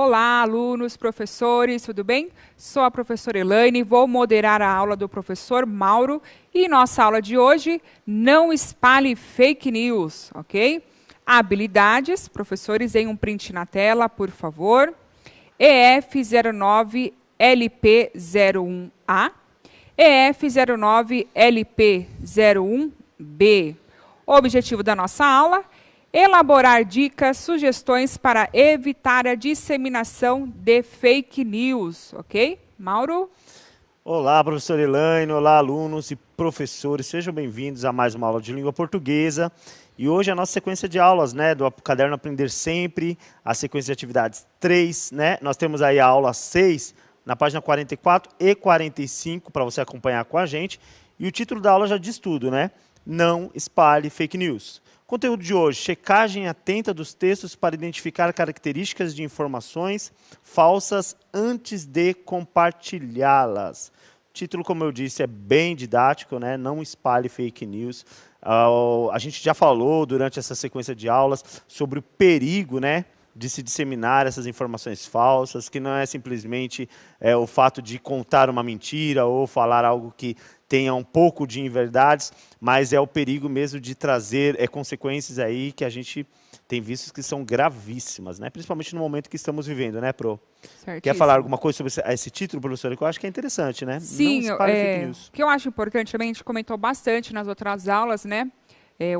Olá, alunos, professores, tudo bem? Sou a professora Elaine, vou moderar a aula do professor Mauro e nossa aula de hoje, não espalhe fake news, ok? Habilidades, professores, em um print na tela, por favor. EF09LP01A, EF09LP01B. O objetivo da nossa aula: elaborar dicas, sugestões para evitar a disseminação de fake news, ok? Mauro? Olá, professora Elaine, olá, alunos e professores, sejam bem-vindos a mais uma aula de língua portuguesa. E hoje a nossa sequência de aulas, né, do caderno Aprender Sempre, a sequência de atividades 3, né? Nós temos aí a aula 6, na página 44 e 45, para você acompanhar com a gente. E o título da aula já diz tudo, né? Não espalhe fake news. Conteúdo de hoje: checagem atenta dos textos para identificar características de informações falsas antes de compartilhá-las. O título, como eu disse, é bem didático, né? Não espalhe fake news. A gente já falou durante essa sequência de aulas sobre o perigo, né, de se disseminar essas informações falsas, que não é simplesmente o fato de contar uma mentira ou falar algo que tenha um pouco de inverdades, mas é o perigo mesmo de trazer consequências aí que a gente tem visto que são gravíssimas, né? Principalmente no momento que estamos vivendo, né, Pro? Certíssimo. Quer falar alguma coisa sobre esse título, professora, que eu acho que é interessante, né? Sim, não espalhe fake news. O que eu acho importante também, a gente comentou bastante nas outras aulas, né?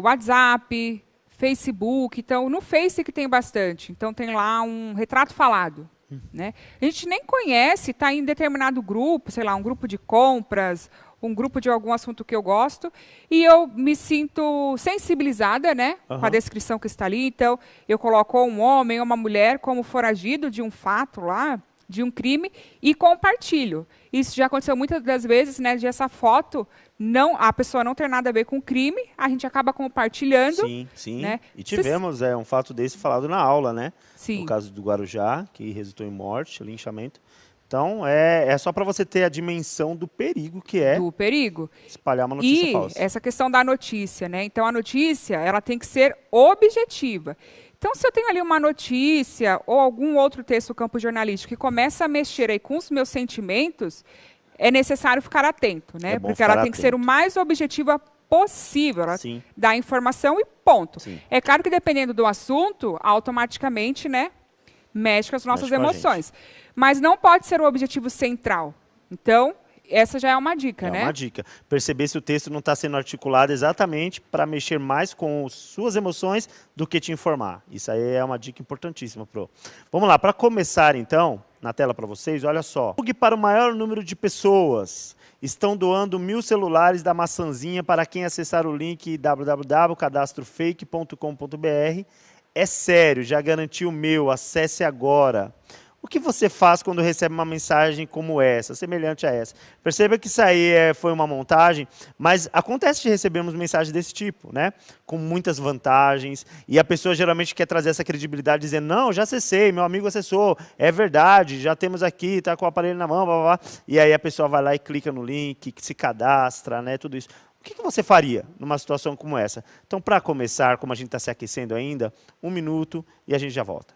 WhatsApp, Facebook, então no Face que tem bastante, então tem lá um retrato falado, né? A gente nem conhece, está em determinado grupo, sei lá, um grupo de compras, um grupo de algum assunto que eu gosto, e eu me sinto sensibilizada, né, com a descrição que está ali. Então, eu coloco um homem ou uma mulher como foragido de um fato lá, de um crime, e compartilho. Isso já aconteceu muitas das vezes, né, de essa foto, a pessoa não ter nada a ver com o crime, a gente acaba compartilhando. Sim, sim. Né? E tivemos um fato desse falado na aula, né? Sim. No caso do Guarujá, que resultou em morte, linchamento. Então, é só para você ter a dimensão do perigo que é espalhar uma notícia falsa. E essa questão da notícia, né? Então, a notícia, ela tem que ser objetiva. Então, se eu tenho ali uma notícia ou algum outro texto do campo jornalístico que começa a mexer aí com os meus sentimentos, é necessário ficar atento, né? Porque ela tem que ser o mais objetiva possível. Ela dá a informação e ponto. Sim. É claro que, dependendo do assunto, automaticamente, né, mexe com as nossas emoções. Mas não pode ser o objetivo central. Então, essa já é uma dica, né? É uma dica. Perceber se o texto não está sendo articulado exatamente para mexer mais com suas emoções do que te informar. Isso aí é uma dica importantíssima, Pro. Vamos lá, para começar então, na tela para vocês, olha só. Para o maior número de pessoas. Estão doando 1000 celulares da Maçãzinha para quem acessar o link www.cadastrofake.com.br. É sério, já garanti o meu, acesse agora. O que você faz quando recebe uma mensagem como essa, semelhante a essa? Perceba que isso aí foi uma montagem, mas acontece de recebermos mensagens desse tipo, né? Com muitas vantagens, e a pessoa geralmente quer trazer essa credibilidade, dizendo, não, já acessei, meu amigo acessou, é verdade, já temos aqui, está com o aparelho na mão, blá, blá, blá. E aí a pessoa vai lá e clica no link, se cadastra, né? Tudo isso. O que você faria numa situação como essa? Então, para começar, como a gente está se aquecendo ainda, 1 minuto e a gente já volta.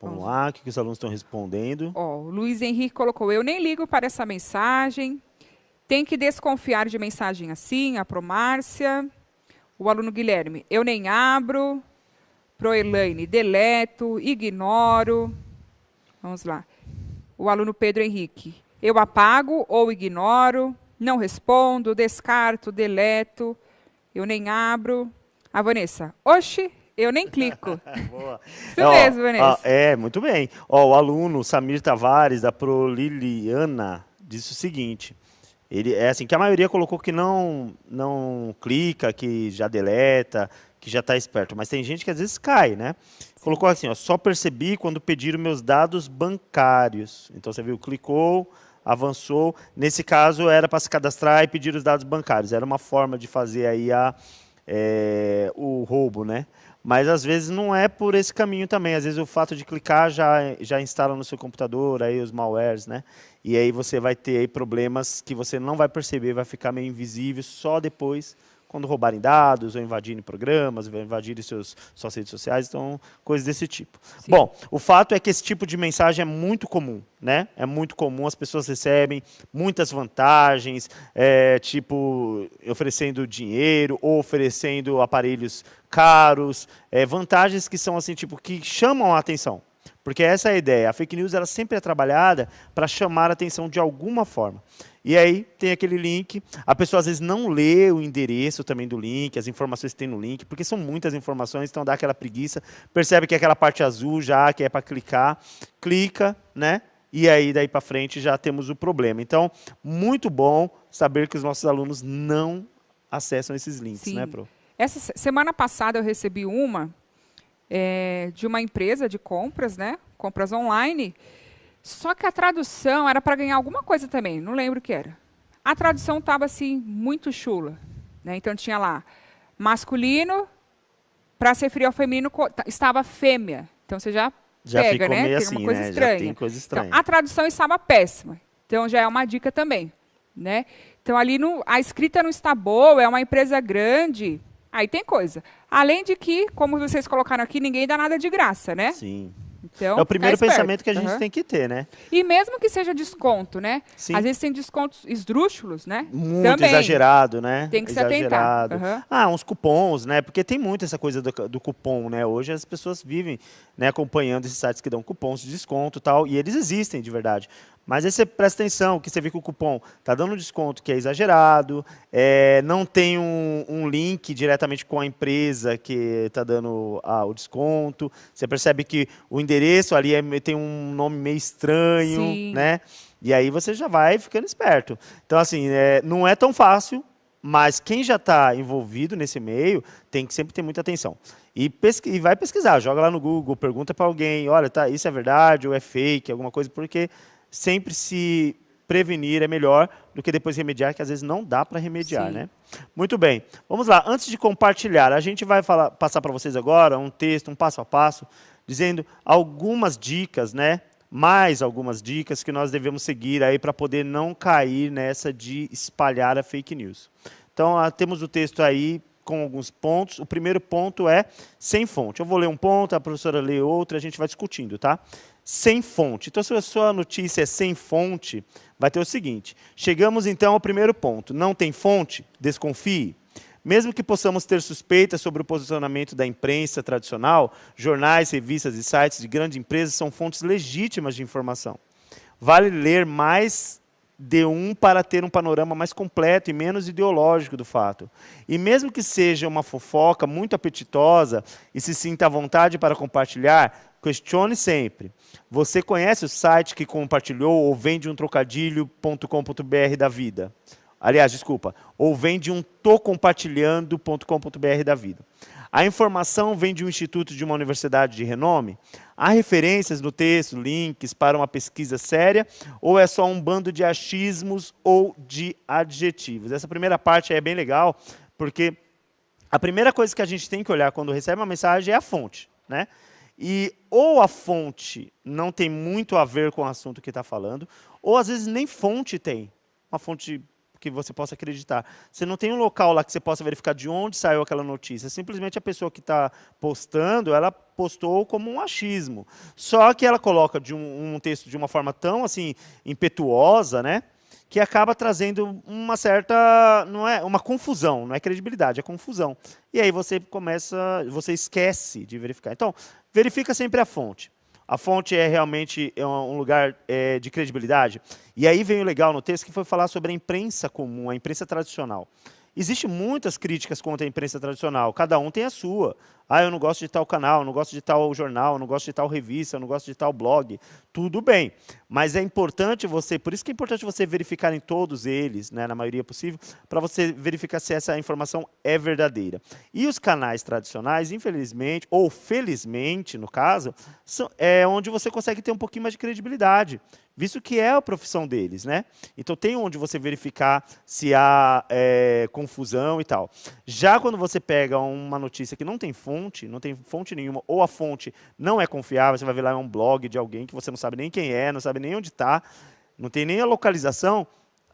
Vamos lá, o que os alunos estão respondendo? O Luiz Henrique colocou, eu nem ligo para essa mensagem. Tem que desconfiar de mensagem assim, a Promárcia. O aluno Guilherme, eu nem abro. Pro Elaine, deleto, ignoro. Vamos lá. O aluno Pedro Henrique, eu apago ou ignoro, não respondo, descarto, deleto, eu nem abro. A Vanessa, oxe, eu nem clico. Boa. Isso mesmo, Vanessa. Muito bem. Ó, o aluno Samir Tavares, da Proliliana, disse o seguinte. Ele é assim que a maioria colocou que não clica, que já deleta, que já está esperto, mas tem gente que às vezes cai, né? Colocou assim, ó, só percebi quando pediram meus dados bancários. Então você viu, clicou, avançou. Nesse caso era para se cadastrar e pedir os dados bancários. Era uma forma de fazer aí o roubo, né? Mas às vezes não é por esse caminho também. Às vezes o fato de clicar já instala no seu computador aí os malwares, né? E aí você vai ter aí problemas que você não vai perceber, vai ficar meio invisível só depois, quando roubarem dados, ou invadirem programas, ou invadirem suas redes sociais, então, coisas desse tipo. Sim. Bom, o fato é que esse tipo de mensagem é muito comum, né? É muito comum, as pessoas recebem muitas vantagens, tipo, oferecendo dinheiro, ou oferecendo aparelhos caros, vantagens que são assim, tipo, que chamam a atenção. Porque essa é a ideia. A fake news ela sempre é trabalhada para chamar a atenção de alguma forma. E aí tem aquele link, a pessoa às vezes não lê o endereço também do link, as informações que tem no link, porque são muitas informações, então dá aquela preguiça, percebe que é aquela parte azul já, que é para clicar, clica, né? E aí daí para frente já temos o problema. Então, muito bom saber que os nossos alunos não acessam esses links, Sim. né, Pro? Essa semana passada eu recebi de uma empresa de compras, né? Compras online. Só que a tradução era para ganhar alguma coisa também, não lembro o que era. A tradução estava assim, muito chula. Né? Então tinha lá, masculino, para se referir ao feminino, estava fêmea. Então você já pega, né? Meio tem assim, uma coisa né? estranha. Já tem coisa estranha. Então, a tradução estava péssima. Então já é uma dica também. Né? Então ali a escrita não está boa, é uma empresa grande, aí tem coisa. Além de que, como vocês colocaram aqui, ninguém dá nada de graça, né? Sim. Então, é o primeiro pensamento que a gente tem que ter, né? E mesmo que seja desconto, né? Sim. Às vezes tem descontos esdrúxulos, né? Muito também. Exagerado, né? Tem que se atentar. Uns cupons, né? Porque tem muito essa coisa do cupom, né? Hoje as pessoas vivem, né, acompanhando esses sites que dão cupons de desconto e tal, e eles existem de verdade. Mas aí você presta atenção, que você vê que o cupom está dando um desconto que é exagerado, não tem um link diretamente com a empresa que está dando o desconto. Você percebe que o endereço ali tem um nome meio estranho, Sim. né? E aí você já vai ficando esperto. Então, assim, não é tão fácil, mas quem já está envolvido nesse meio tem que sempre ter muita atenção. E vai pesquisar, joga lá no Google, pergunta para alguém, olha, tá, isso é verdade ou é fake, alguma coisa, porque sempre se prevenir é melhor do que depois remediar, que às vezes não dá para remediar, Sim. né? Muito bem. Vamos lá. Antes de compartilhar, a gente vai passar para vocês agora um texto, um passo a passo, dizendo algumas dicas, né? Mais algumas dicas que nós devemos seguir aí para poder não cair nessa de espalhar a fake news. Então, temos o texto aí com alguns pontos. O primeiro ponto é sem fonte. Eu vou ler um ponto, a professora lê outro, a gente vai discutindo, tá? Sem fonte. Então, se a sua notícia é sem fonte, vai ter o seguinte. Chegamos, então, ao primeiro ponto. Não tem fonte? Desconfie. Mesmo que possamos ter suspeitas sobre o posicionamento da imprensa tradicional, jornais, revistas e sites de grandes empresas são fontes legítimas de informação. Vale ler mais de um para ter um panorama mais completo e menos ideológico do fato. E mesmo que seja uma fofoca muito apetitosa e se sinta à vontade para compartilhar, questione sempre. Você conhece o site que compartilhou ou vem de um trocadilho.com.br da vida? Aliás, desculpa, ou vem de um tocompartilhando.com.br da vida. A informação vem de um instituto de uma universidade de renome? Há referências no texto, links para uma pesquisa séria, ou é só um bando de achismos ou de adjetivos? Essa primeira parte é bem legal, porque a primeira coisa que a gente tem que olhar quando recebe uma mensagem é a fonte, né? E ou a fonte não tem muito a ver com o assunto que está falando, ou às vezes nem fonte tem, uma fonte que você possa acreditar. Você não tem um local lá que você possa verificar de onde saiu aquela notícia. Simplesmente a pessoa que está postando, ela postou como um achismo. Só que ela coloca um texto de uma forma tão assim impetuosa, né, que acaba trazendo uma certa, não é, uma confusão, não é credibilidade, é confusão. E aí você esquece de verificar. Então, verifica sempre a fonte. A fonte é realmente um lugar de credibilidade. E aí vem o legal no texto, que foi falar sobre a imprensa comum, a imprensa tradicional. Existem muitas críticas contra a imprensa tradicional, cada um tem a sua. Ah, eu não gosto de tal canal, eu não gosto de tal jornal, eu não gosto de tal revista, eu não gosto de tal blog. Tudo bem, mas é importante você, por isso que é importante você verificar em todos eles, né, na maioria possível, para você verificar se essa informação é verdadeira. E os canais tradicionais, infelizmente, ou felizmente, no caso, é onde você consegue ter um pouquinho mais de credibilidade, visto que é a profissão deles, né? Então tem onde você verificar se há confusão e tal. Já quando você pega uma notícia que não tem fonte nenhuma, ou a fonte não é confiável, você vai ver lá um blog de alguém que você não sabe nem quem é, não sabe nem onde está, não tem nem a localização,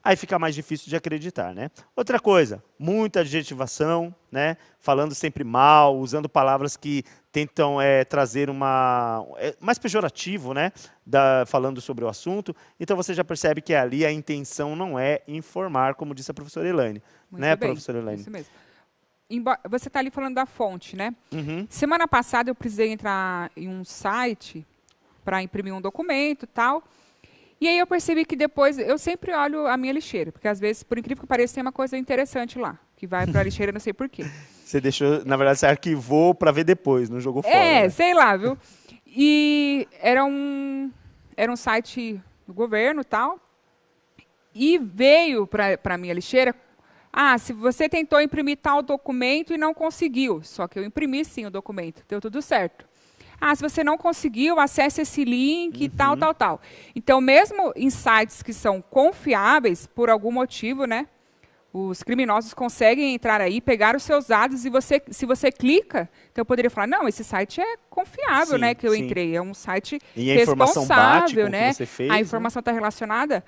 aí fica mais difícil de acreditar, né? Outra coisa, muita adjetivação, né? Falando sempre mal, usando palavras que tentam trazer mais pejorativo, né? Falando sobre o assunto. Então você já percebe que ali a intenção não é informar, como disse a professora Elaine. Muito né, bem, professora Elaine? isso mesmo. Você está ali falando da fonte, né? Uhum. Semana passada eu precisei entrar em um site para imprimir um documento e tal. E aí eu percebi que depois, eu sempre olho a minha lixeira, porque às vezes, por incrível que pareça, tem uma coisa interessante lá, que vai para a lixeira, não sei por quê. Você deixou, na verdade, você arquivou para ver depois, não jogou fora. Né? Sei lá, viu? E era um site do governo e tal, e veio para a minha lixeira, se você tentou imprimir tal documento e não conseguiu, só que eu imprimi sim o documento, deu tudo certo. Se você não conseguiu, acesse esse link e tal. Então, mesmo em sites que são confiáveis, por algum motivo, né, os criminosos conseguem entrar aí, pegar os seus dados e se você clica, então eu poderia falar, não, esse site é confiável, sim, né, que eu sim. entrei, é um site e a informação responsável, bate com né? O que você fez, a informação está relacionada,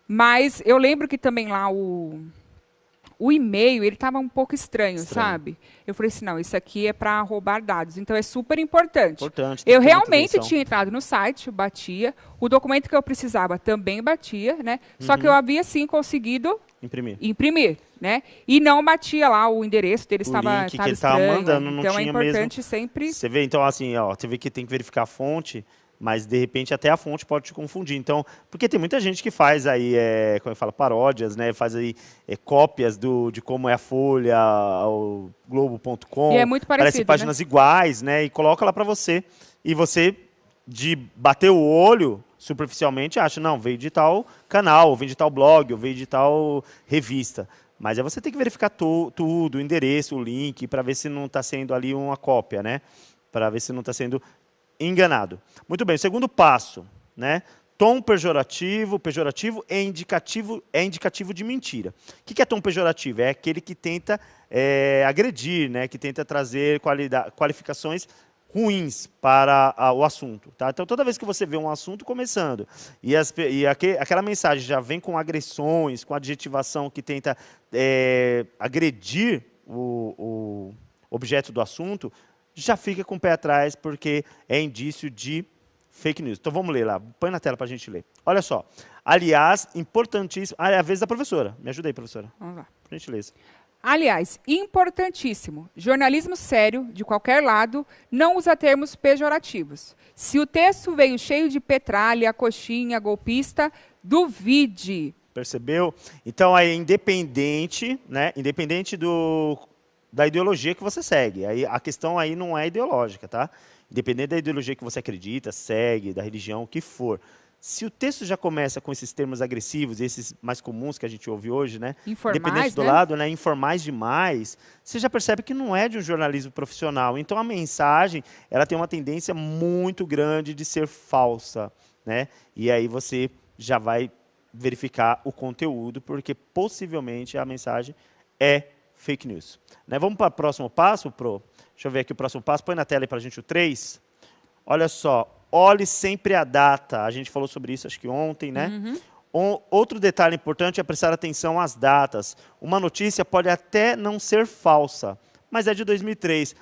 mas eu lembro que também lá o e-mail, ele estava um pouco estranho, sabe? Eu falei assim, não, isso aqui é para roubar dados. Então, é super importante. Eu realmente tinha entrado no site, batia. O documento que eu precisava também batia, né? Só que eu havia, sim, conseguido imprimir, né? E não batia lá o endereço dele, estava estranho. Ele estava mandando, não então, tinha é importante mesmo. sempre... Você vê, então, assim, você vê que tem que verificar a fonte, mas, de repente, até a fonte pode te confundir. Então, porque tem muita gente que faz aí, como eu falo, paródias, né? Faz aí cópias de como é a Folha, o Globo.com. E é muito parecido, parece páginas iguais, né? E coloca lá para você. E você, de bater o olho, superficialmente, acha, não, veio de tal canal, ou veio de tal blog, ou veio de tal revista. Mas aí você tem que verificar tudo, o endereço, o link, para ver se não está sendo ali uma cópia, né? Para ver se não está sendo enganado. Muito bem, o segundo passo, né? Tom pejorativo é indicativo de mentira. O que é tom pejorativo? É aquele que tenta agredir, né? Que tenta trazer qualificações ruins para o assunto. Tá? Então, toda vez que você vê um assunto começando e aquela mensagem já vem com agressões, com adjetivação que tenta agredir o objeto do assunto, já fica com o pé atrás, porque é indício de fake news. Então, vamos ler lá. Põe na tela para a gente ler. Olha só. Aliás, importantíssimo... é a vez da professora. Me ajuda aí, professora. Vamos lá. Por gentileza. Aliás, importantíssimo. Jornalismo sério, de qualquer lado, não usa termos pejorativos. Se o texto veio cheio de petralha, coxinha, golpista, duvide. Percebeu? Então, é independente, né? Independente da ideologia que você segue. Aí, a questão aí não é ideológica, tá? Independente da ideologia que você acredita, segue, da religião, o que for. Se o texto já começa com esses termos agressivos, esses mais comuns que a gente ouve hoje, né? Independente do lado, né? Informais demais, você já percebe que não é de um jornalismo profissional. Então, a mensagem, ela tem uma tendência muito grande de ser falsa, né? E aí você já vai verificar o conteúdo, porque possivelmente a mensagem é fake news. Né? Vamos para o próximo passo, Pro? Deixa eu ver aqui o próximo passo. Põe na tela aí para a gente o 3. Olha só. Olhe sempre a data. A gente falou sobre isso, acho que ontem, né? Outro detalhe importante é prestar atenção às datas. Uma notícia pode até não ser falsa, mas é de 2003.